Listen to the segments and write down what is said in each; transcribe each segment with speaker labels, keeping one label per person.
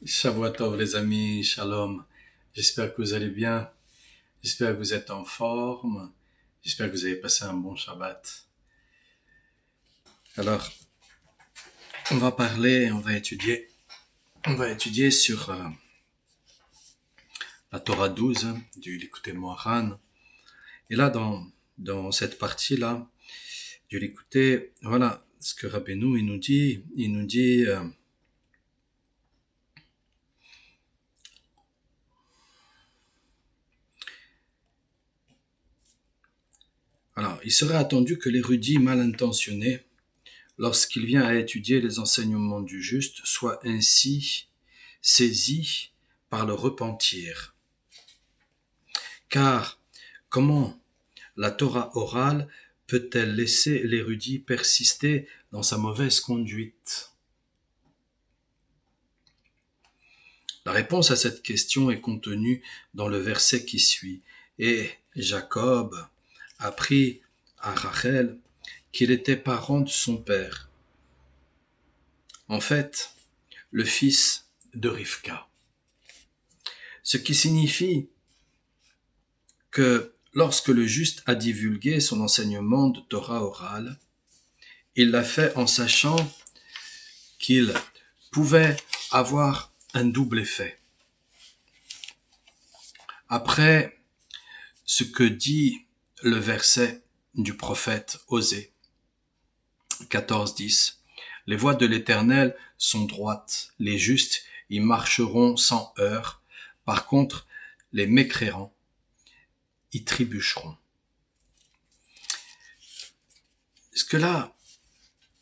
Speaker 1: Shavua tov les amis, shalom. J'espère que vous allez bien. J'espère que vous êtes en forme. J'espère que vous avez passé un bon Shabbat. Alors, on va étudier sur la Torah 12 du Likutei Moharan. Et là, dans cette partie-là du Likutei, voilà ce que Rabbeinu il nous dit. Alors, il serait attendu que l'érudit mal intentionné, lorsqu'il vient à étudier les enseignements du juste, soit ainsi saisi par le repentir. Car comment la Torah orale peut-elle laisser l'érudit persister dans sa mauvaise conduite? La réponse à cette question est contenue dans le verset qui suit. Et Jacob apprit à Rachel qu'il était parent de son père. En fait, le fils de Rivka. Ce qui signifie que lorsque le juste a divulgué son enseignement de Torah orale, il l'a fait en sachant qu'il pouvait avoir un double effet. Après ce que dit le verset du prophète Osée 14:10, les voies de l'Éternel sont droites, les justes y marcheront sans heurts, par contre les mécréants y trébucheront. Ce que là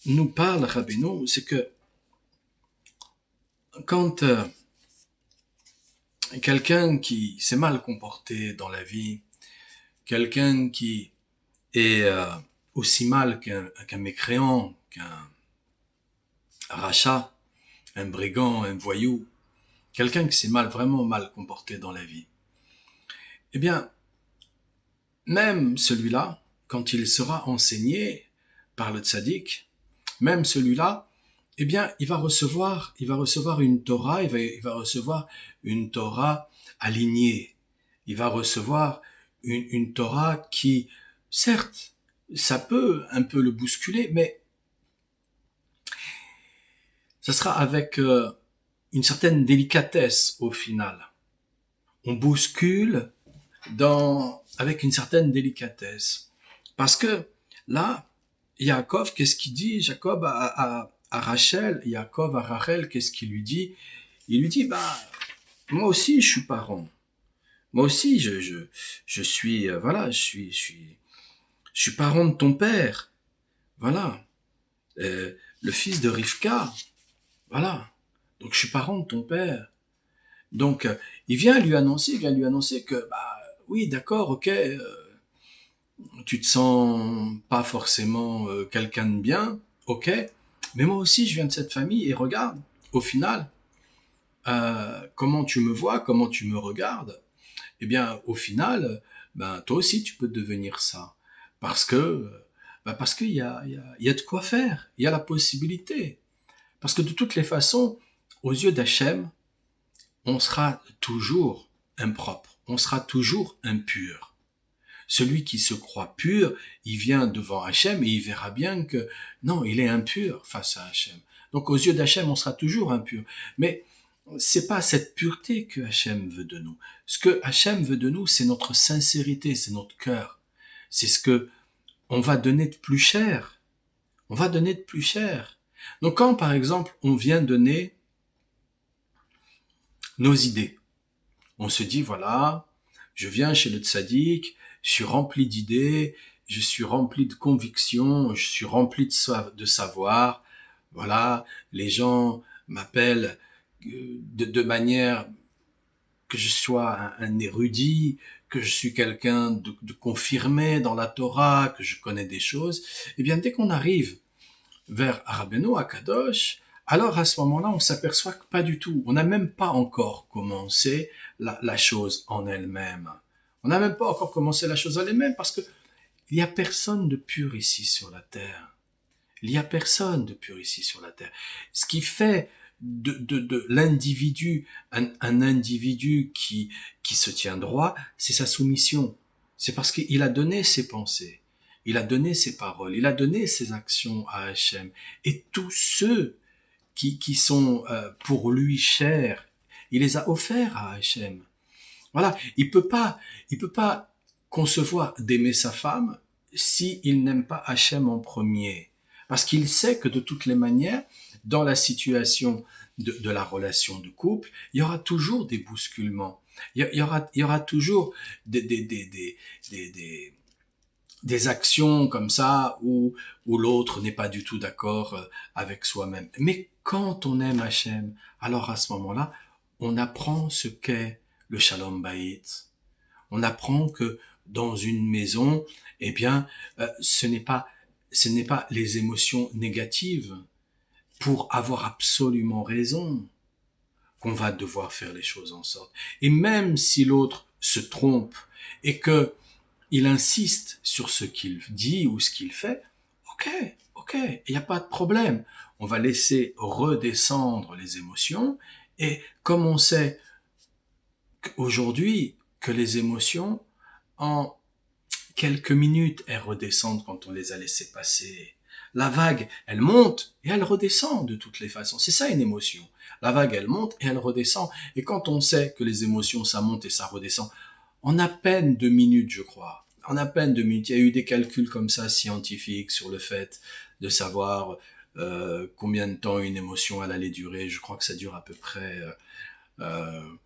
Speaker 1: nous parle Rabbeinu, c'est que quand quelqu'un qui s'est mal comporté dans la vie, quelqu'un qui est aussi mal qu'un mécréant, qu'un rachat, un brigand, un voyou, quelqu'un qui s'est vraiment mal comporté dans la vie, eh bien, même celui-là, quand il sera enseigné par le tzaddik, même celui-là, eh bien, il va recevoir une Torah, il va recevoir une Torah alignée. Il va recevoir une Torah qui, certes, ça peut un peu le bousculer, mais ça sera avec une certaine délicatesse au final. On bouscule avec une certaine délicatesse. Parce que là, Yaakov, qu'est-ce qu'il dit? Jacob à Rachel, Yaakov à Rachel, qu'est-ce qu'il lui dit? Il lui dit, moi aussi je suis parent. Moi aussi je suis, je suis parent de ton père. Voilà. Le fils de Rivka. Voilà. Donc je suis parent de ton père. Donc il vient lui annoncer que, oui, d'accord, ok, tu te sens pas forcément quelqu'un de bien, ok, mais moi aussi je viens de cette famille et regarde, au final, comment tu me vois, comment tu me regardes, eh bien au final, toi aussi tu peux devenir ça, parce que il y a de quoi faire, il y a la possibilité, parce que de toutes les façons, aux yeux d'Hachem, on sera toujours impropre, on sera toujours impur. Celui qui se croit pur, il vient devant Hachem et il verra bien que non, il est impur face à Hachem. Donc aux yeux d'Hachem, on sera toujours impur. Mais c'est pas cette pureté que Hachem veut de nous. Ce que Hachem veut de nous, c'est notre sincérité, c'est notre cœur. C'est ce que on va donner de plus cher. On va donner de plus cher. Donc quand, par exemple, on vient donner nos idées, on se dit, voilà, je viens chez le tzaddik, je suis rempli d'idées, je suis rempli de convictions, je suis rempli de savoir. Voilà, les gens m'appellent de manière que je sois un érudit, que je suis quelqu'un de confirmé dans la Torah, que je connais des choses. Eh bien, dès qu'on arrive vers Rabbeinu Akadosh, alors à ce moment-là, on s'aperçoit que pas du tout. On n'a même pas encore commencé la chose en elle-même. On n'a même pas encore commencé la chose en elle-même parce que il n'y a personne de pur ici sur la terre. Il n'y a personne de pur ici sur la terre. Ce qui fait de l'individu, un individu qui se tient droit, c'est sa soumission. C'est parce qu'il a donné ses pensées, il a donné ses paroles, il a donné ses actions à Hachem. Et tous ceux qui sont pour lui chers, il les a offerts à Hachem. Voilà, il peut pas concevoir d'aimer sa femme si il n'aime pas Hachem en premier. Parce qu'il sait que de toutes les manières, dans la situation de la relation de couple, il y aura toujours des bousculements. Il y aura toujours des actions comme ça où l'autre n'est pas du tout d'accord avec soi-même. Mais quand on aime Hachem, alors à ce moment-là, on apprend ce qu'est le Shalom Bayit. On apprend que dans une maison, eh bien, ce n'est pas les émotions négatives pour avoir absolument raison qu'on va devoir faire les choses en sorte. Et même si l'autre se trompe et que il insiste sur ce qu'il dit ou ce qu'il fait, ok, il n'y a pas de problème. On va laisser redescendre les émotions et comme on sait aujourd'hui que les émotions, en quelques minutes, elles redescendent quand on les a laissées passer. La vague, elle monte et elle redescend de toutes les façons. C'est ça une émotion. La vague, elle monte et elle redescend. Et quand on sait que les émotions, ça monte et ça redescend, en à peine 2 minutes, je crois. En à peine 2 minutes. Il y a eu des calculs comme ça, scientifiques, sur le fait de savoir combien de temps une émotion elle allait durer. Je crois que ça dure à peu près 1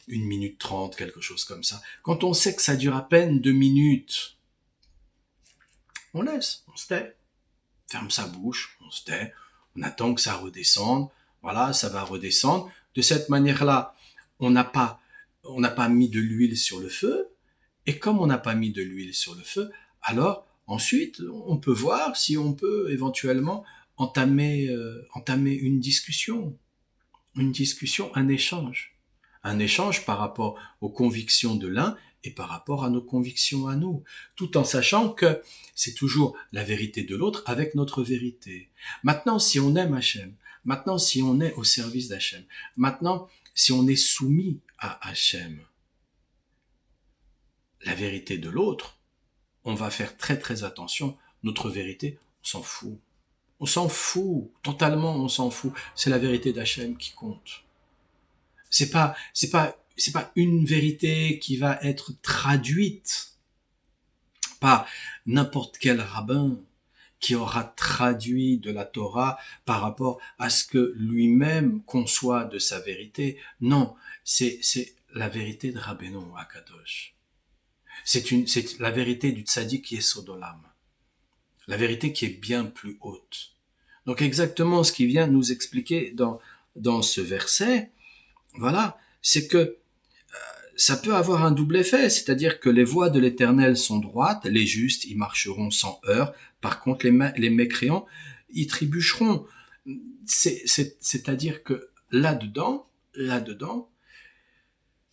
Speaker 1: minute 30, quelque chose comme ça. Quand on sait que ça dure à peine 2 minutes, on laisse, on se tait. Ferme sa bouche, on se tait. On attend que ça redescende. Voilà, ça va redescendre. De cette manière-là, on n'a pas mis de l'huile sur le feu. Et comme on n'a pas mis de l'huile sur le feu, alors ensuite, on peut voir si on peut éventuellement entamer une discussion, un échange. Un échange par rapport aux convictions de l'un et par rapport à nos convictions à nous, tout en sachant que c'est toujours la vérité de l'autre avec notre vérité. Maintenant, si on aime Hachem, maintenant si on est au service d'Hachem, maintenant si on est soumis à Hachem, la vérité de l'autre, on va faire très très attention. Notre vérité, on s'en fout. On s'en fout, totalement on s'en fout. C'est la vérité d'Hachem qui compte. C'est pas une vérité qui va être traduite par n'importe quel rabbin qui aura traduit de la Torah par rapport à ce que lui-même conçoit de sa vérité. Non, c'est la vérité de Rabbeinu Akadosh. C'est la vérité du tzaddik qui est Sodolam. La vérité qui est bien plus haute. Donc exactement ce qu'il vient nous expliquer dans ce verset, voilà, c'est que ça peut avoir un double effet, c'est-à-dire que les voies de l'Éternel sont droites, les justes y marcheront sans heurts, par contre les mécréants y trébucheront. C'est-à-dire que là-dedans,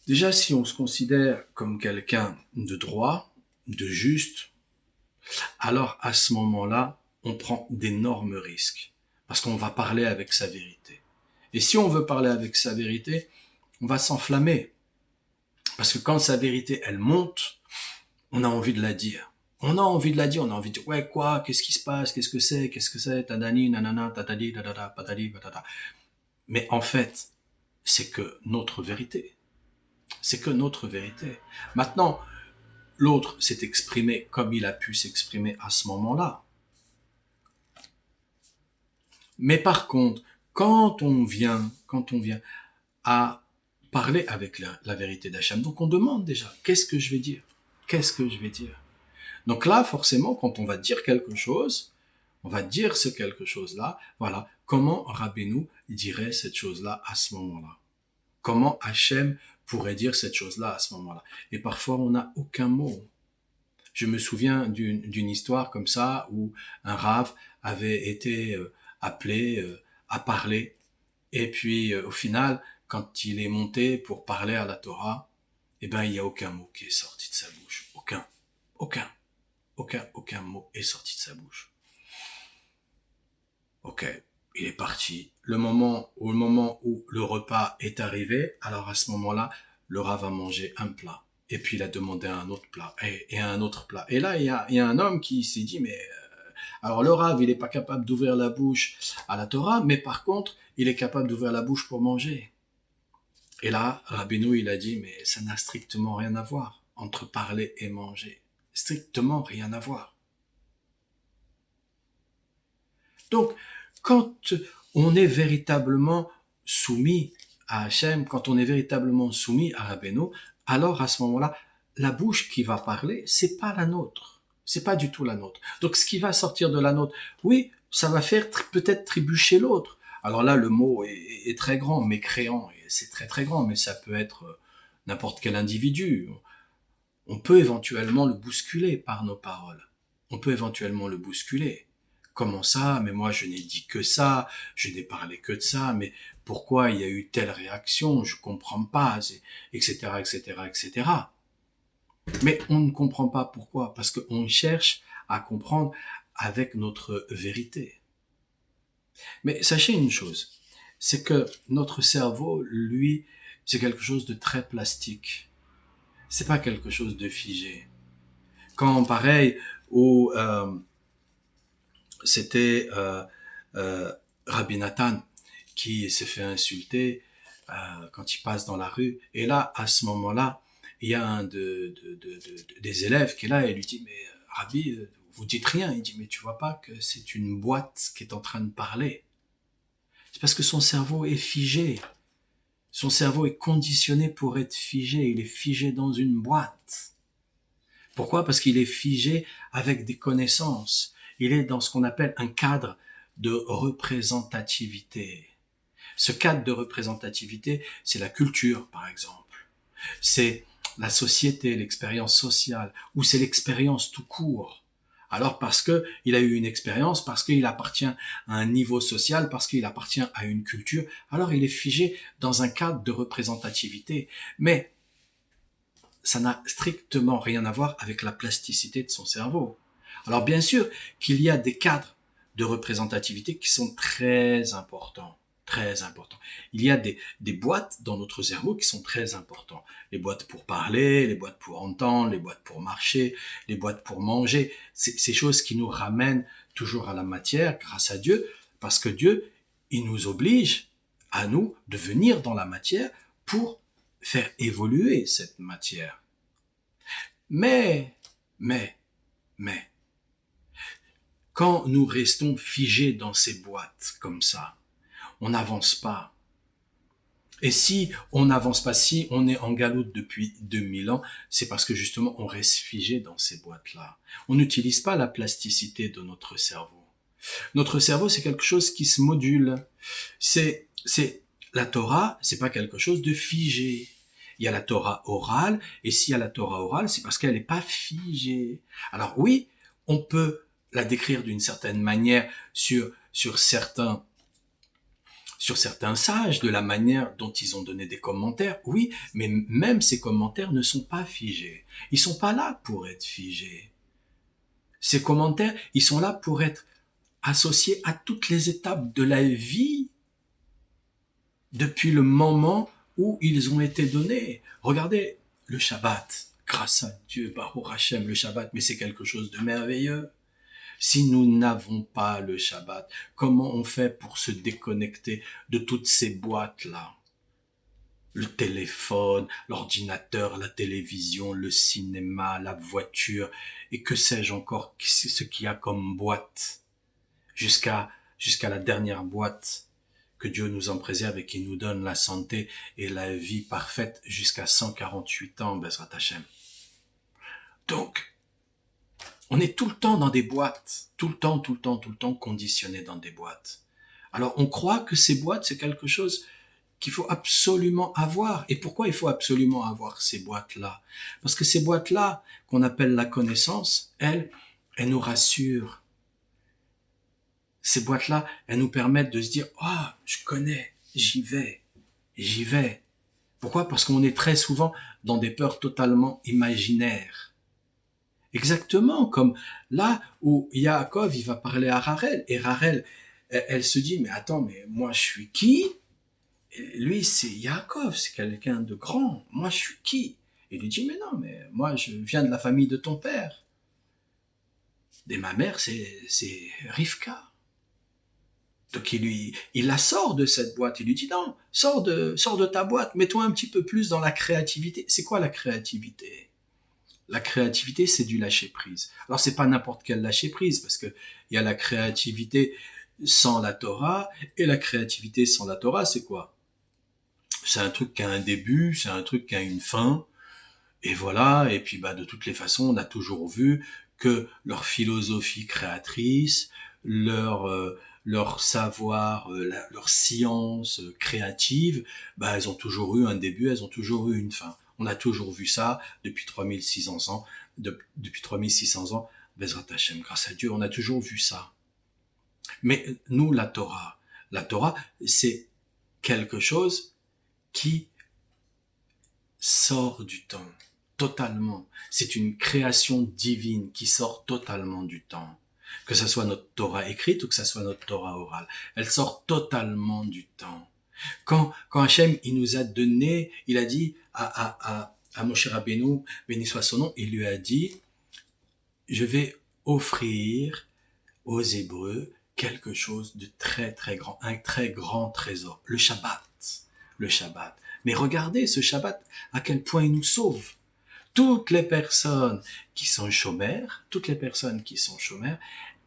Speaker 1: déjà si on se considère comme quelqu'un de droit, de juste, alors à ce moment-là, on prend d'énormes risques, parce qu'on va parler avec sa vérité. Et si on veut parler avec sa vérité, on va s'enflammer. Parce que quand sa vérité, elle monte, on a envie de la dire. On a envie de dire, ouais, quoi, qu'est-ce qui se passe, qu'est-ce que c'est, tadani, nanana, tatadi, dadada, patadi, patata. Mais en fait, c'est que notre vérité. C'est que notre vérité. Maintenant, l'autre s'est exprimé comme il a pu s'exprimer à ce moment-là. Mais par contre, quand on vient à parler avec la vérité d'Hachem, donc on demande déjà, qu'est-ce que je vais dire? Qu'est-ce que je vais dire? Donc là, forcément, quand on va dire quelque chose, on va dire ce quelque chose-là, voilà, comment Rabbeinu dirait cette chose-là à ce moment-là? Comment Hachem pourrait dire cette chose-là à ce moment-là? Et parfois, on n'a aucun mot. Je me souviens d'une histoire comme ça où un rave avait été appelé à parler. Et puis, au final, quand il est monté pour parler à la Torah, eh ben, il n'y a aucun mot qui est sorti de sa bouche. Aucun mot est sorti de sa bouche. Ok. il est parti. Le moment où le repas est arrivé, alors à ce moment-là, le Rav a mangé un plat. Et puis il a demandé un autre plat et un autre plat. Et là, il y a un homme qui s'est dit, mais alors le Rav, il n'est pas capable d'ouvrir la bouche à la Torah, mais par contre, il est capable d'ouvrir la bouche pour manger. Et là, Rabbeinu, il a dit, mais ça n'a strictement rien à voir entre parler et manger. Strictement rien à voir. Donc, quand on est véritablement soumis à Hachem, quand on est véritablement soumis à Rabbeinu, alors à ce moment-là, la bouche qui va parler, c'est pas la nôtre. C'est pas du tout la nôtre. Donc, ce qui va sortir de la nôtre, oui, ça va faire peut-être trébucher l'autre. Alors là, le mot est très grand, mécréant, c'est très très grand, mais ça peut être n'importe quel individu. On peut éventuellement le bousculer par nos paroles. On peut éventuellement le bousculer. Comment ça? Mais moi, je n'ai dit que ça, je n'ai parlé que de ça, mais pourquoi il y a eu telle réaction? Je comprends pas, etc., etc., etc. Mais on ne comprend pas pourquoi, parce qu'on cherche à comprendre avec notre vérité. Mais sachez une chose, c'est que notre cerveau, lui, c'est quelque chose de très plastique. C'est pas quelque chose de figé. Quand pareil, où c'était Rabbi Nathan qui s'est fait insulter quand il passe dans la rue. Et là, à ce moment-là, il y a un des élèves qui est là et lui dit, mais Rabbi, vous dites rien. Il dit, mais tu vois pas que c'est une boîte qui est en train de parler. C'est parce que son cerveau est figé. Son cerveau est conditionné pour être figé. Il est figé dans une boîte. Pourquoi? Parce qu'il est figé avec des connaissances. Il est dans ce qu'on appelle un cadre de représentativité. Ce cadre de représentativité, c'est la culture, par exemple. C'est la société, l'expérience sociale, ou c'est l'expérience tout court. Alors parce que il a eu une expérience, parce qu'il appartient à un niveau social, parce qu'il appartient à une culture, alors il est figé dans un cadre de représentativité. Mais ça n'a strictement rien à voir avec la plasticité de son cerveau. Alors bien sûr qu'il y a des cadres de représentativité qui sont très importants. Très importants. Il y a des boîtes dans notre cerveau qui sont très importants. Les boîtes pour parler, les boîtes pour entendre, les boîtes pour marcher, les boîtes pour manger. C'est ces choses qui nous ramènent toujours à la matière grâce à Dieu, parce que Dieu, il nous oblige à nous de venir dans la matière pour faire évoluer cette matière. Mais, quand nous restons figés dans ces boîtes comme ça, on n'avance pas. Et si on n'avance pas, si on est en galoute depuis 2000 ans, c'est parce que justement on reste figé dans ces boîtes-là. On n'utilise pas la plasticité de notre cerveau. Notre cerveau, c'est quelque chose qui se module. C'est la Torah, c'est pas quelque chose de figé. Il y a la Torah orale, et s'il y a la Torah orale, c'est parce qu'elle n'est pas figée. Alors oui, on peut la décrire d'une certaine manière sur certains sages, de la manière dont ils ont donné des commentaires, oui, mais même ces commentaires ne sont pas figés. Ils sont pas là pour être figés. Ces commentaires, ils sont là pour être associés à toutes les étapes de la vie depuis le moment où ils ont été donnés. Regardez le Shabbat. Grâce à Dieu, Baruch Hashem, le Shabbat, mais c'est quelque chose de merveilleux. Si nous n'avons pas le Shabbat, comment on fait pour se déconnecter de toutes ces boîtes-là? Le téléphone, l'ordinateur, la télévision, le cinéma, la voiture, et que sais-je encore, ce qu'il y a comme boîte, jusqu'à la dernière boîte. Que Dieu nous en préserve et qui nous donne la santé et la vie parfaite jusqu'à 148 ans, Bezrat Hashem. Donc, on est tout le temps dans des boîtes, tout le temps conditionné dans des boîtes. Alors, on croit que ces boîtes, c'est quelque chose qu'il faut absolument avoir. Et pourquoi il faut absolument avoir ces boîtes-là? Parce que ces boîtes-là, qu'on appelle la connaissance, elles nous rassurent. Ces boîtes-là, elles nous permettent de se dire « Ah, je connais, j'y vais. » Pourquoi? Parce qu'on est très souvent dans des peurs totalement imaginaires. Exactement comme là où Yaakov, il va parler à Rachel. Et Rachel, elle se dit, mais attends, mais moi je suis qui? Et lui, c'est Yaakov, c'est quelqu'un de grand. Moi, je suis qui? Il lui dit, mais non, mais moi, je viens de la famille de ton père. Et ma mère, c'est Rivka. Donc il la sort de cette boîte. Il lui dit, non, sors de ta boîte, mets-toi un petit peu plus dans la créativité. C'est quoi la créativité? La créativité, c'est du lâcher prise. Alors, c'est pas n'importe quel lâcher prise, parce que il y a la créativité sans la Torah, et la créativité sans la Torah, c'est quoi? C'est un truc qui a un début, c'est un truc qui a une fin, et voilà, et puis bah de toutes les façons, on a toujours vu que leur philosophie créatrice, leur savoir, leur science créative, bah elles ont toujours eu un début, elles ont toujours eu une fin. On a toujours vu ça depuis 3600 ans, depuis 3600 ans, Bezrat Hashem, grâce à Dieu, on a toujours vu ça. Mais nous, la Torah, c'est quelque chose qui sort du temps, totalement. C'est une création divine qui sort totalement du temps. Que ce soit notre Torah écrite ou que ce soit notre Torah orale. Elle sort totalement du temps. Quand Hachem, il nous a donné, il a dit à Moshe Rabbeinu, béni soit son nom, il lui a dit, je vais offrir aux Hébreux quelque chose de très très grand, un très grand trésor, le Shabbat. Le Shabbat. Mais regardez ce Shabbat, à quel point il nous sauve. Toutes les personnes qui sont chômeurs,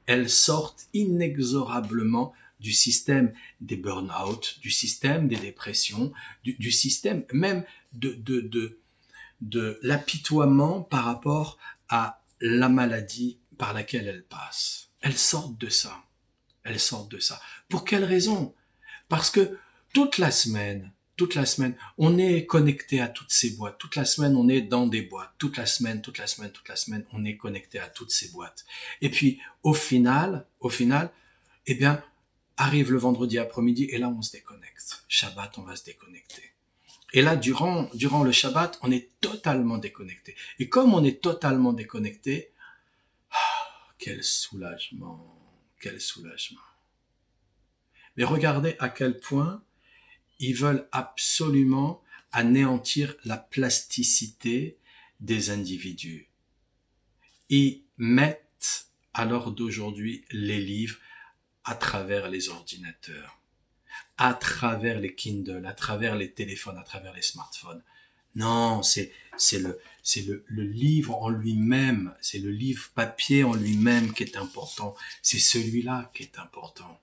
Speaker 1: elles sortent inexorablement du système des burn-out, du système des dépressions, du système même de l'apitoiement par rapport à la maladie par laquelle elles passent. Elles sortent de ça. Elles sortent de ça. Pour quelle raison? Parce que toute la semaine, on est connecté à toutes ces boîtes. Toute la semaine, on est dans des boîtes. Toute la semaine, on est connecté à toutes ces boîtes. Et puis, au final, eh bien, arrive le vendredi après-midi et là, on se déconnecte. Shabbat, on va se déconnecter. Et là, durant le Shabbat, on est totalement déconnecté. Et comme on est totalement déconnecté, quel soulagement, quel soulagement. Mais regardez à quel point ils veulent absolument anéantir la plasticité des individus. Ils mettent à l'heure d'aujourd'hui les livres à travers les ordinateurs, à travers les Kindle, à travers les téléphones, à travers les smartphones. Non, c'est le livre en lui-même, c'est le livre papier en lui-même qui est important. C'est celui-là qui est important.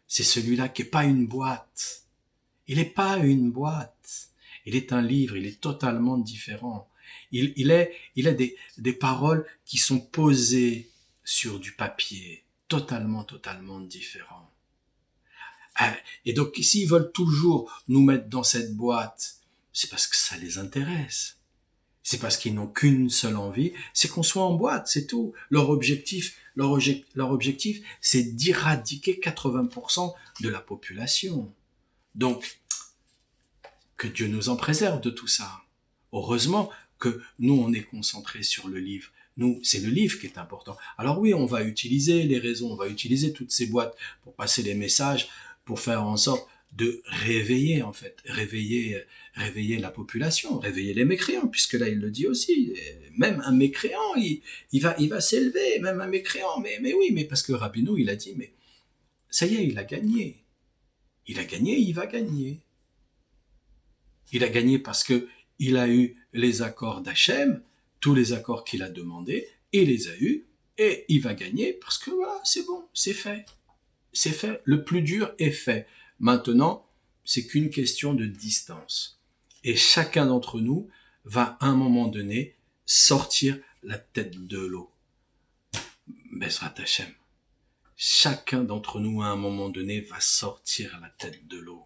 Speaker 1: C'est celui-là qui n'est pas une boîte. Il n'est pas une boîte. Il est un livre, il est totalement différent. Il a des paroles qui sont posées sur du papier, totalement différent. Et donc, s'ils veulent toujours nous mettre dans cette boîte, c'est parce que ça les intéresse. C'est parce qu'ils n'ont qu'une seule envie, c'est qu'on soit en boîte, c'est tout. Leur objectif, c'est d'éradiquer 80% de la population. Donc, que Dieu nous en préserve de tout ça. Heureusement que nous, on est concentrés sur le livre. Nous, c'est le livre qui est important. Alors oui, on va utiliser les réseaux, on va utiliser toutes ces boîtes pour passer les messages, pour faire en sorte de réveiller, en fait, réveiller la population, réveiller les mécréants, puisque là, il le dit aussi. Même un mécréant, il va s'élever, même un mécréant. Mais oui, mais parce que Rabbeinu, il a dit, mais ça y est, il a gagné. Il a gagné, il va gagner. Il a gagné parce que il a eu les accords d'Hachem, tous les accords qu'il a demandés, il les a eus, et il va gagner parce que voilà, c'est bon, c'est fait. C'est fait, le plus dur est fait. Maintenant, c'est qu'une question de distance. Et chacun d'entre nous va à un moment donné sortir la tête de l'eau. Bezrat Hashem. Chacun d'entre nous à un moment donné va sortir la tête de l'eau.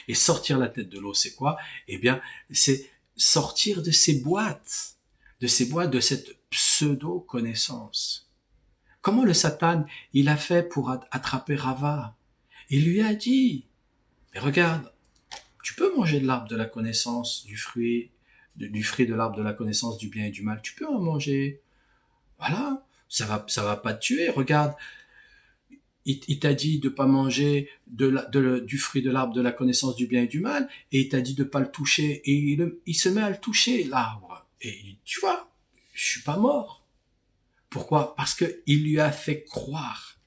Speaker 1: Et sortir la tête de l'eau, c'est quoi? Eh bien, c'est sortir de ces boîtes, de cette pseudo-connaissance. Comment le Satan, il a fait pour attraper Rava? Il lui a dit, mais regarde, tu peux manger de l'arbre de la connaissance, du fruit de l'arbre de la connaissance du bien et du mal, tu peux en manger. Voilà, ça va pas te tuer, regarde. il t'a dit de pas manger du fruit de l'arbre de la connaissance du bien et du mal, et il t'a dit de pas le toucher, et il se met à le toucher, l'arbre. Et tu vois, je suis pas mort. Pourquoi? Parce que il lui a fait croire.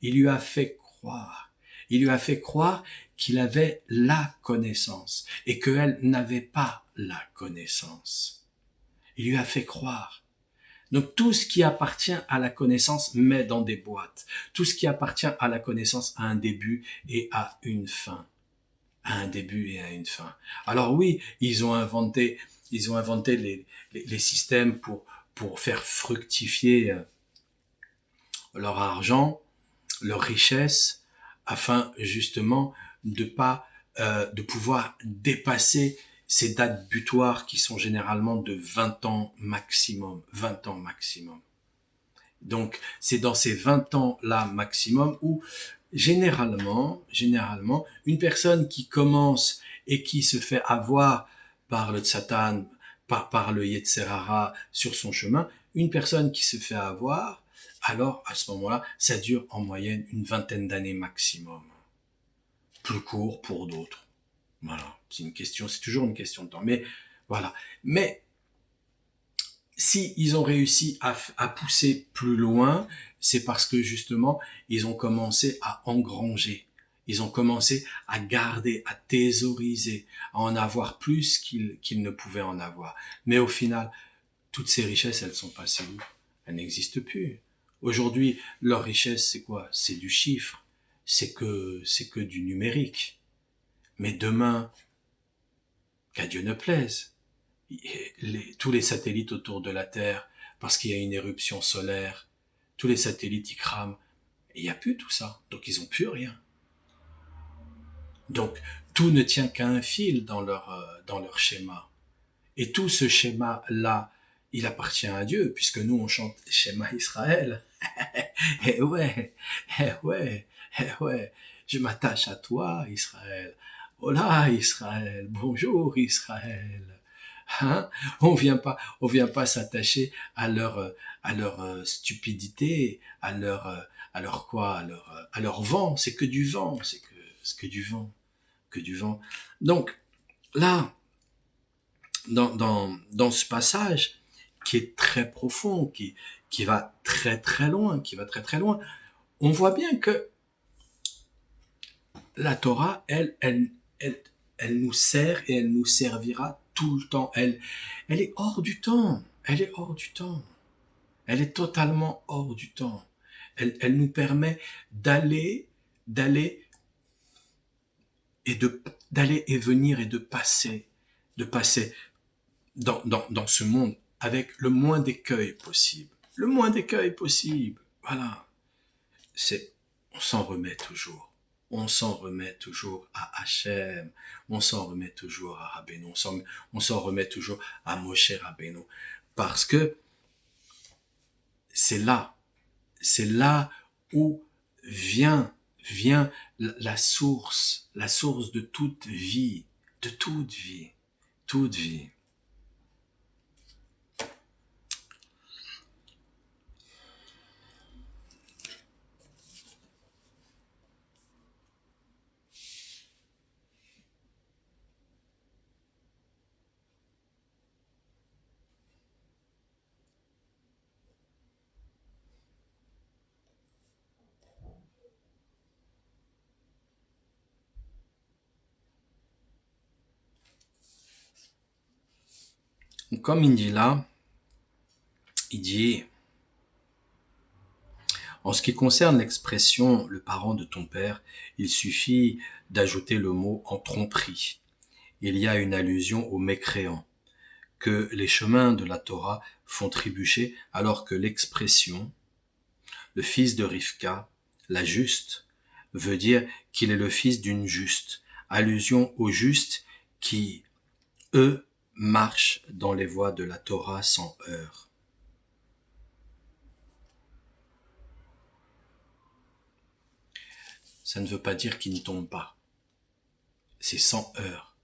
Speaker 1: Il lui a fait croire. Il lui a fait croire qu'il avait la connaissance et qu'elle n'avait pas la connaissance. Il lui a fait croire. Donc tout ce qui appartient à la connaissance met dans des boîtes. Tout ce qui appartient à la connaissance a un début et a une fin. A un début et a une fin. Alors oui, ils ont inventé les systèmes pour faire fructifier leur argent, leur richesse, afin justement de pouvoir dépasser ces dates butoirs qui sont généralement de 20 ans maximum. 20 ans maximum. Donc, c'est dans ces 20 ans-là maximum où, généralement, une personne qui commence et qui se fait avoir par le Satan, par le Yetzerara sur son chemin, une personne qui se fait avoir, alors, à ce moment-là, ça dure en moyenne une vingtaine d'années maximum. Plus court pour d'autres. Voilà. C'est toujours une question de temps. Mais, voilà. Mais, si ils ont réussi à pousser plus loin, c'est parce que justement, ils ont commencé à engranger. Ils ont commencé à garder, à thésauriser, à en avoir plus qu'ils ne pouvaient en avoir. Mais au final, toutes ces richesses, elles sont passées où? Elles n'existent plus. Aujourd'hui, leur richesse, c'est quoi? C'est du chiffre. C'est que du numérique. Mais demain, qu'à Dieu ne plaise, tous les satellites autour de la Terre, parce qu'il y a une éruption solaire, tous les satellites y crament, et il n'y a plus tout ça, donc ils n'ont plus rien. Donc tout ne tient qu'à un fil dans leur schéma. Et tout ce schéma-là, il appartient à Dieu, puisque nous on chante Schéma Israël. Eh ouais, eh ouais, eh ouais, je m'attache à toi, Israël. Hola, Israël, bonjour, Israël. Hein? On vient pas s'attacher à leur stupidité, à leur quoi, à leur vent. C'est que du vent, c'est que du vent, que du vent. Donc là, dans ce passage qui est très profond, qui va très très loin, on voit bien que la Torah, elle nous sert et elle nous servira tout le temps. Elle est hors du temps. Elle est hors du temps. Elle est totalement hors du temps. Elle nous permet d'aller et venir et de passer dans ce monde avec le moins d'écueils possible. Le moins d'écueils possible. Voilà. On s'en remet toujours. On s'en remet toujours à Hachem, on s'en remet toujours à Rabbeinu, on s'en remet toujours à Moshe Rabbeinu, parce que c'est là où vient la source de toute vie, toute vie. Donc, comme il dit là, il dit, en ce qui concerne l'expression le parent de ton père, il suffit d'ajouter le mot en tromperie. Il y a une allusion aux mécréants que les chemins de la Torah font trébucher, alors que l'expression le fils de Rivka, la juste, veut dire qu'il est le fils d'une juste, allusion aux justes qui, eux, marchent dans les voies de la Torah sans heurts. Ça ne veut pas dire qu'ils ne tombent pas. C'est sans heurts.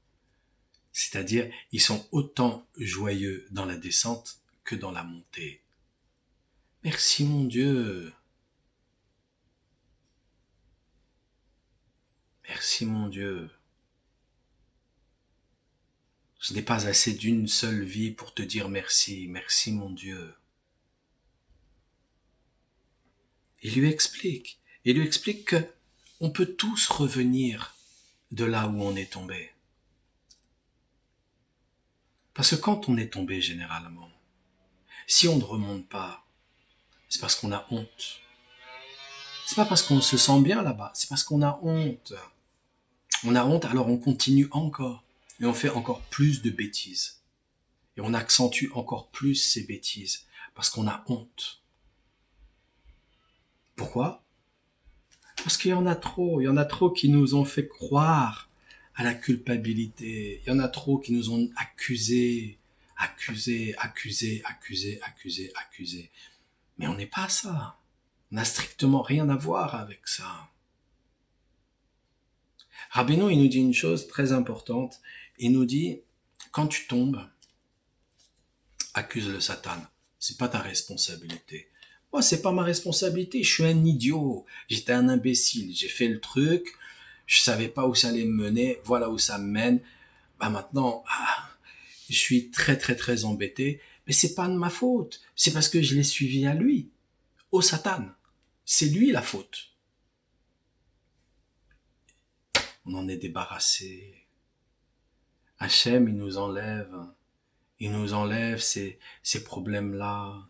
Speaker 1: C'est-à-dire, ils sont autant joyeux dans la descente que dans la montée. Merci mon Dieu. Merci mon Dieu. Je n'ai pas assez d'une seule vie pour te dire merci. Merci mon Dieu. Il lui explique. Il lui explique que on peut tous revenir de là où on est tombé. Parce que quand on est tombé généralement, si on ne remonte pas, c'est parce qu'on a honte. C'est pas parce qu'on se sent bien là-bas, c'est parce qu'on a honte. On a honte, alors on continue encore. Et on fait encore plus de bêtises. Et on accentue encore plus ces bêtises. Parce qu'on a honte. Pourquoi? Parce qu'il y en a trop. Il y en a trop qui nous ont fait croire à la culpabilité. Il y en a trop qui nous ont accusés. Mais on n'est pas ça. On n'a strictement rien à voir avec ça. Rabbeinu, il nous dit une chose très importante. Il nous dit, quand tu tombes, accuse le Satan. C'est pas ta responsabilité. Moi, c'est pas ma responsabilité. Je suis un idiot. J'étais un imbécile. J'ai fait le truc. Je savais pas où ça allait me mener. Voilà où ça me mène. Maintenant, je suis très très très embêté. Mais c'est pas de ma faute. C'est parce que je l'ai suivi à lui, au Satan. C'est lui la faute. On en est débarrassé. Hachem, il nous enlève. Il nous enlève ces problèmes-là.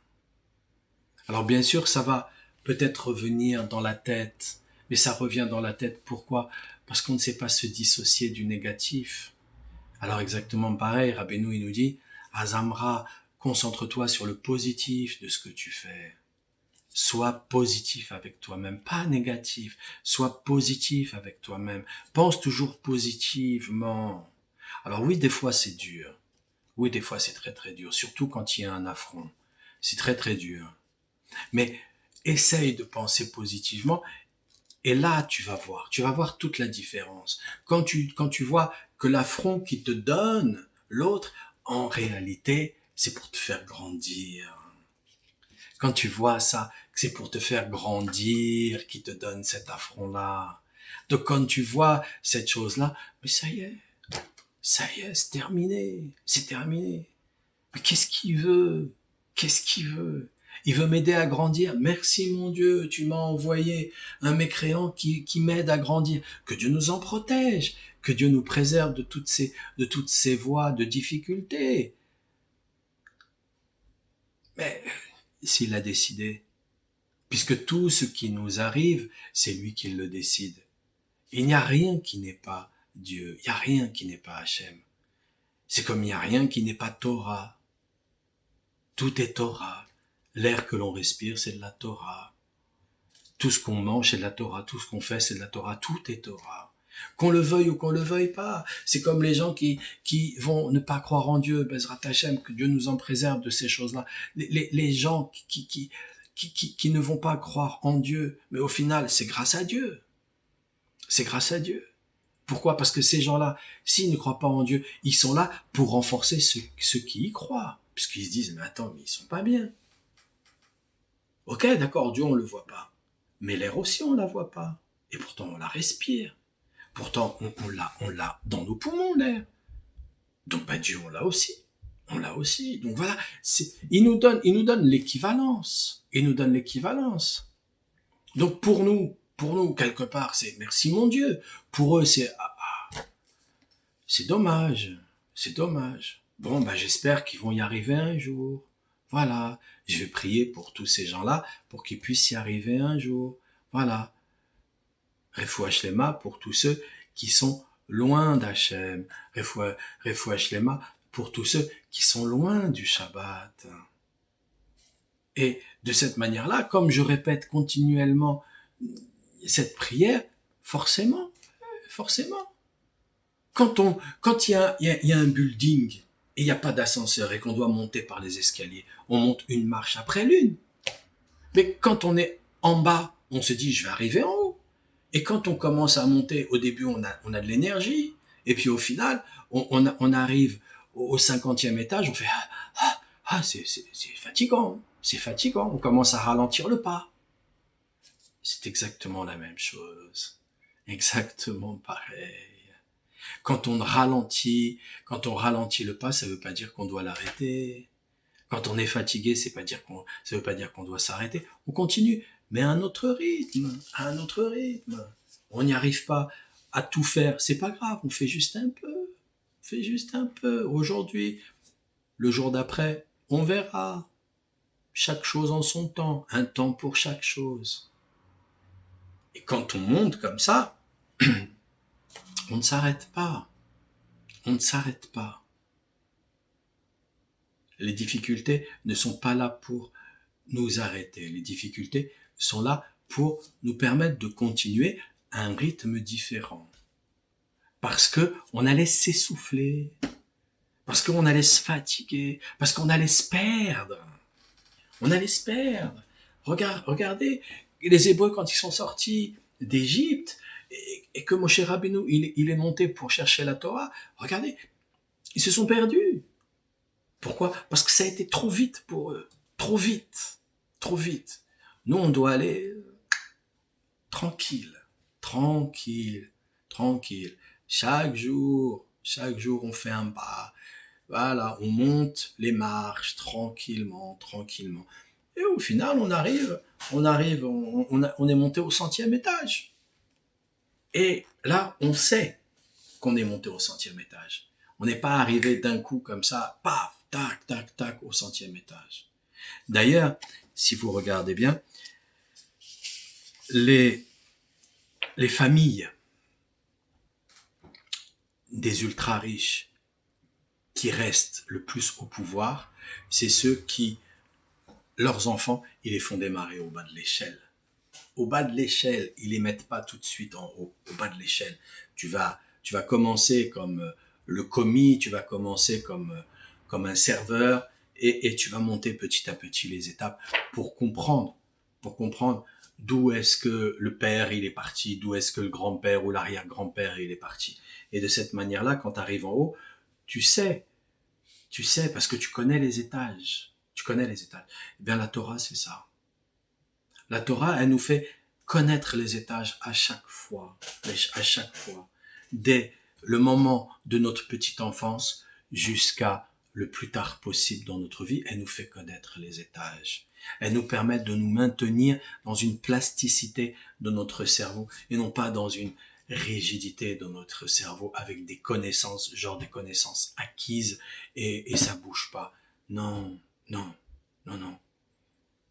Speaker 1: Alors bien sûr, ça va peut-être revenir dans la tête, mais ça revient dans la tête. Pourquoi? Parce qu'on ne sait pas se dissocier du négatif. Alors exactement pareil, Rabbeinu il nous dit, Azamra, concentre-toi sur le positif de ce que tu fais. Sois positif avec toi-même, pas négatif. Sois positif avec toi-même. Pense toujours positivement. Alors oui, des fois c'est dur. Oui, des fois c'est très très dur, surtout quand il y a un affront. C'est très très dur. Mais essaye de penser positivement et là tu vas voir toute la différence. Quand tu vois que l'affront qui te donne l'autre, en réalité, c'est pour te faire grandir. Quand tu vois ça, que c'est pour te faire grandir qui te donne cet affront-là. Donc quand tu vois cette chose-là, mais ça y est, c'est terminé, c'est terminé. Mais qu'est-ce qu'il veut? Qu'est-ce qu'il veut? Il veut m'aider à grandir. Merci mon Dieu, tu m'as envoyé un mécréant qui m'aide à grandir. Que Dieu nous en protège, que Dieu nous préserve de toutes ces voies de difficultés. Mais s'il a décidé, puisque tout ce qui nous arrive, c'est lui qui le décide. Il n'y a rien qui n'est pas Dieu, il n'y a rien qui n'est pas Hachem. C'est comme il n'y a rien qui n'est pas Torah. Tout est Torah. L'air que l'on respire, c'est de la Torah. Tout ce qu'on mange, c'est de la Torah. Tout ce qu'on fait, c'est de la Torah. Tout est Torah. Qu'on le veuille ou qu'on le veuille pas. C'est comme les gens qui vont ne pas croire en Dieu, Bezrat Hashem, que Dieu nous en préserve de ces choses-là. Les gens qui ne vont pas croire en Dieu, mais au final, c'est grâce à Dieu. C'est grâce à Dieu. Pourquoi? Parce que ces gens-là, s'ils ne croient pas en Dieu, ils sont là pour renforcer ceux qui y croient. Puisqu'ils se disent, mais attends, mais ils sont pas bien. Ok, d'accord, Dieu, on le voit pas. Mais l'air aussi, on la voit pas. Et pourtant, on la respire. Pourtant, on l'a dans nos poumons, l'air. Donc, Dieu, on l'a aussi. On l'a aussi. Donc voilà, il nous donne l'équivalence. Il nous donne l'équivalence. Donc pour nous, quelque part, c'est merci mon Dieu. Pour eux, c'est dommage. C'est dommage. Bon, j'espère qu'ils vont y arriver un jour. Voilà. Je vais prier pour tous ces gens-là, pour qu'ils puissent y arriver un jour. Voilà. Refoua Shlema pour tous ceux qui sont loin d'Hachem. Refoua Shlema pour tous ceux qui sont loin du Shabbat. Et de cette manière-là, comme je répète continuellement cette prière, forcément, quand il y a un building et il n'y a pas d'ascenseur et qu'on doit monter par les escaliers, on monte une marche après l'une. Mais quand on est en bas, on se dit je vais arriver en haut. Et quand on commence à monter, au début on a de l'énergie, et puis au final, on arrive au 50e étage, on fait c'est fatigant, on commence à ralentir le pas. C'est exactement la même chose. exactement pareil. Quand on ralentit le pas, ça veut pas dire qu'on doit l'arrêter. Quand on est fatigué, ça veut pas dire qu'on doit s'arrêter. On continue, mais à un autre rythme, à un autre rythme. On n'y arrive pas à tout faire, c'est pas grave, on fait juste un peu. On fait juste un peu. Aujourd'hui, le jour d'après, on verra. Chaque chose en son temps, un temps pour chaque chose. Et quand on monte comme ça, on ne s'arrête pas. On ne s'arrête pas. Les difficultés ne sont pas là pour nous arrêter. Les difficultés sont là pour nous permettre de continuer à un rythme différent. Parce que on allait s'essouffler, parce qu'on allait se fatiguer, parce qu'on allait se perdre. On allait se perdre. Regardez, les Hébreux quand ils sont sortis d'Égypte et que Moshe Rabbeinu il est monté pour chercher la Torah, regardez, ils se sont perdus. Pourquoi? Parce que ça a été trop vite pour eux. Trop vite. Trop vite. Nous, on doit aller tranquille. Tranquille. Tranquille. Chaque jour, on fait un pas. Voilà, on monte les marches tranquillement, tranquillement. Et au final, on est monté au 100e étage. Et là, on sait qu'on est monté au 100e étage. On n'est pas arrivé d'un coup comme ça, paf, tac, tac, tac, au 100e étage. D'ailleurs, si vous regardez bien, les familles des ultra riches qui restent le plus au pouvoir, c'est ceux qui, leurs enfants, ils les font démarrer au bas de l'échelle. Au bas de l'échelle, ils les mettent pas tout de suite en haut. Au bas de l'échelle, tu vas commencer comme le commis, tu vas commencer comme un serveur, et tu vas monter petit à petit les étapes pour comprendre d'où est-ce que le père il est parti, d'où est-ce que le grand-père ou l'arrière-grand-père il est parti. Et de cette manière-là, quand tu arrives en haut, tu sais parce que tu connais les étages. Tu connais les étages. Eh bien, la Torah, c'est ça. La Torah, elle nous fait connaître les étages à chaque fois. Dès le moment de notre petite enfance jusqu'à le plus tard possible dans notre vie, elle nous fait connaître les étages. Elle nous permet de nous maintenir dans une plasticité de notre cerveau et non pas dans une rigidité de notre cerveau avec des connaissances, genre des connaissances acquises et ça bouge pas. Non, non, non, non,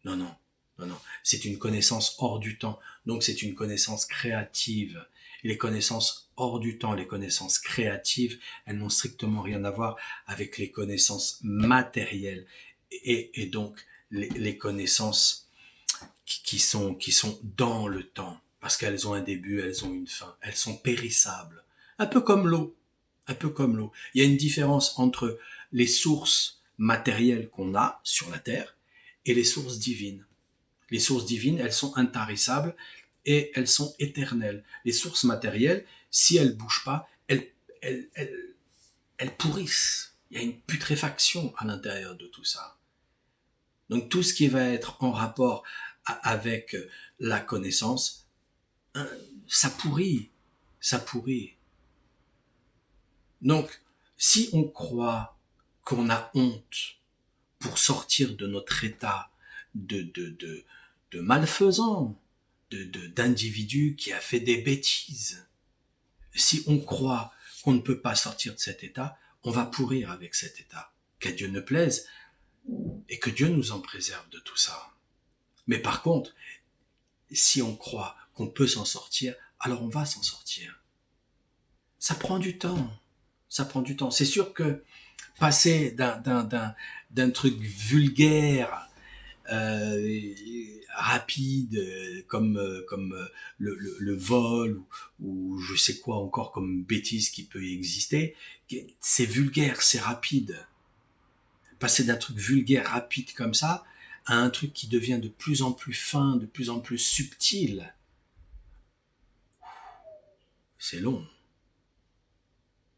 Speaker 1: non, non. Non, non, c'est une connaissance hors du temps, donc c'est une connaissance créative. Et les connaissances hors du temps, les connaissances créatives, elles n'ont strictement rien à voir avec les connaissances matérielles et donc les connaissances qui sont dans le temps, parce qu'elles ont un début, elles ont une fin, elles sont périssables, un peu comme l'eau, un peu comme l'eau. Il y a une différence entre les sources matérielles qu'on a sur la Terre et les sources divines. Les sources divines, elles sont intarissables et elles sont éternelles. Les sources matérielles, si elles bougent pas, elles pourrissent. Il y a une putréfaction à l'intérieur de tout ça. Donc tout ce qui va être en rapport avec la connaissance, ça pourrit. Ça pourrit. Donc, si on croit qu'on a honte pour sortir de notre état de malfaisant, d'individu qui a fait des bêtises. Si on croit qu'on ne peut pas sortir de cet état, on va pourrir avec cet état. Qu'à Dieu ne plaise et que Dieu nous en préserve de tout ça. Mais par contre, si on croit qu'on peut s'en sortir, alors on va s'en sortir. Ça prend du temps. Ça prend du temps. C'est sûr que passer d'un truc vulgaire rapide comme le vol ou je sais quoi encore comme bêtise qui peut exister, c'est vulgaire, c'est rapide. Passer d'un truc vulgaire rapide comme ça à un truc qui devient de plus en plus fin, de plus en plus subtil, c'est long.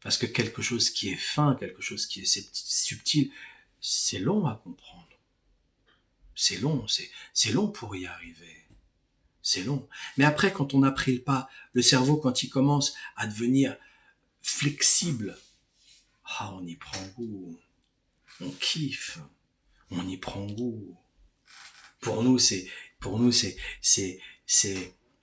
Speaker 1: Parce que quelque chose qui est fin, quelque chose qui est subtil, c'est long à comprendre. C'est long pour y arriver. C'est long. Mais après, quand on a pris le pas, le cerveau, quand il commence à devenir flexible, ah, on y prend goût. On kiffe. On y prend goût. Pour nous, c'est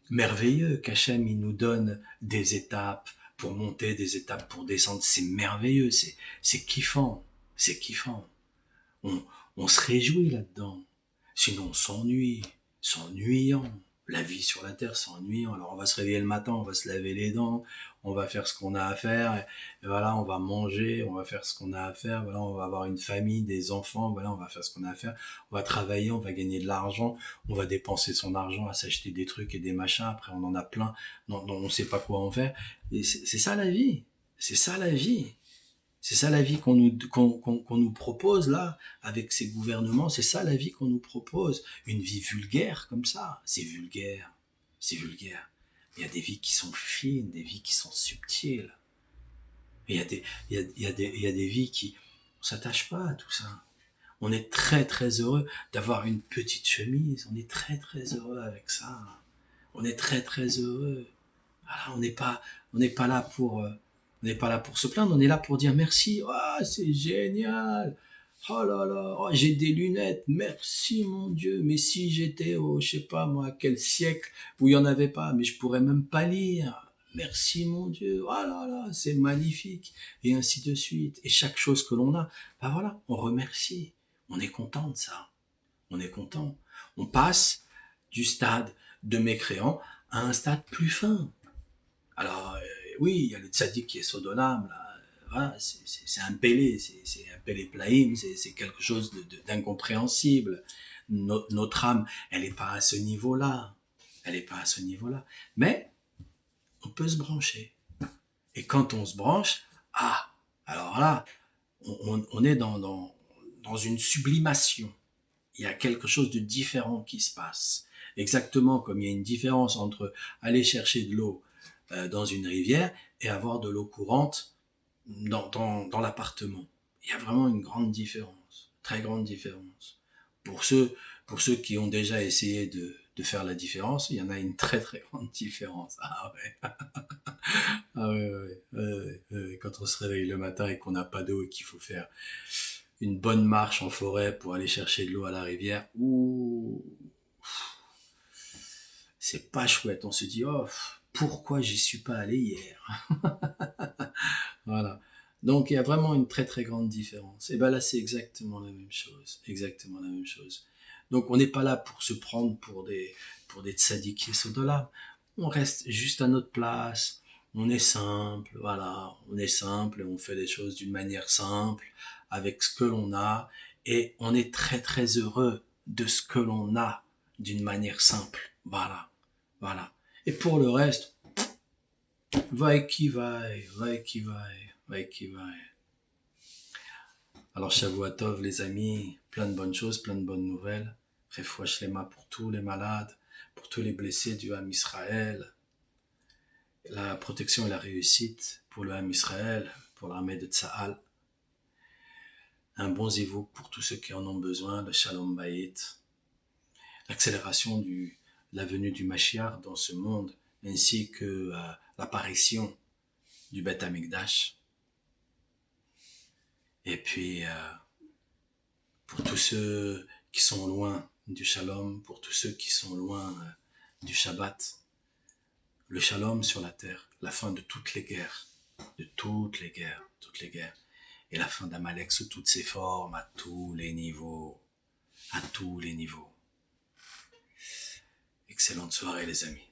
Speaker 1: merveilleux qu'Hachem, il nous donne des étapes pour monter, des étapes pour descendre. C'est merveilleux. C'est kiffant. C'est kiffant. On se réjouit là-dedans. Sinon, on s'ennuie. C'est ennuyant. La vie sur la terre, c'est ennuyant. Alors, on va se réveiller le matin, on va se laver les dents, on va faire ce qu'on a à faire, et voilà, on va manger, on va faire ce qu'on a à faire, voilà, on va avoir une famille, des enfants, voilà, on va faire ce qu'on a à faire, on va travailler, on va gagner de l'argent, on va dépenser son argent à s'acheter des trucs et des machins, après on en a plein, dont on sait pas quoi en faire. Et c'est ça la vie. C'est ça la vie. C'est ça la vie qu'on nous propose là, avec ces gouvernements, c'est ça la vie qu'on nous propose. Une vie vulgaire comme ça, c'est vulgaire, c'est vulgaire. Il y a des vies qui sont fines, des vies qui sont subtiles. Et il y a des vies qui, on s'attache pas à tout ça. On est très très heureux d'avoir une petite chemise, on est très très heureux avec ça. On est très très heureux. Voilà, on n'est pas là pour, on n'est pas là pour se plaindre, on est là pour dire merci. Ah, c'est génial. Oh là là, oh, j'ai des lunettes. Merci mon Dieu. Mais si j'étais au, je sais pas moi, quel siècle où il y en avait pas, mais je pourrais même pas lire. Merci mon Dieu. Oh là là, c'est magnifique. Et ainsi de suite. Et chaque chose que l'on a, bah voilà, on remercie. On est content de ça. On est content. On passe du stade de mécréant à un stade plus fin. Alors, oui, il y a le tzaddik qui est Sodonam, là. Voilà, c'est un Pélé, c'est un Pélé Plaïm, c'est quelque chose d'incompréhensible. Notre âme, elle n'est pas à ce niveau-là. Elle n'est pas à ce niveau-là. Mais, on peut se brancher. Et quand on se branche, ah, alors là, on est dans une sublimation. Il y a quelque chose de différent qui se passe. Exactement comme il y a une différence entre aller chercher de l'eau dans une rivière et avoir de l'eau courante dans l'appartement. Il y a vraiment une grande différence, très grande différence. Pour ceux, pour ceux qui ont déjà essayé de faire la différence, il y en a une très très grande différence. Ah ouais, ah ouais, ouais, ouais, ouais. Quand on se réveille le matin et qu'on n'a pas d'eau et qu'il faut faire une bonne marche en forêt pour aller chercher de l'eau à la rivière, ouh, c'est pas chouette. On se dit, oh, pourquoi j'y suis pas allé hier? Voilà. Donc il y a vraiment une très très grande différence. Et ben là c'est exactement la même chose, exactement la même chose. Donc on n'est pas là pour se prendre pour des tzaddik là. On reste juste à notre place. On est simple, voilà, on est simple et on fait les choses d'une manière simple avec ce que l'on a et on est très très heureux de ce que l'on a d'une manière simple. Voilà, voilà. Et pour le reste, vaille qui vaille, vaille qui vaille, vaille qui vaille. Alors, Shavua Tov, les amis, plein de bonnes choses, plein de bonnes nouvelles. Refoua Shlema pour tous les malades, pour tous les blessés du Ham Israël. La protection et la réussite pour le Ham Israël, pour l'armée de Tsahal. Un bon zivouk pour tous ceux qui en ont besoin, le Shalom Bayit. L'accélération de la venue du Mashiach dans ce monde, ainsi que l'apparition du Beth Amikdash. Et puis, pour tous ceux qui sont loin du Shalom, pour tous ceux qui sont loin du Shabbat, le Shalom sur la terre, la fin de toutes les guerres, de toutes les guerres, toutes les guerres, et la fin d'Amalek sous toutes ses formes, à tous les niveaux, à tous les niveaux. Excellente soirée les amis.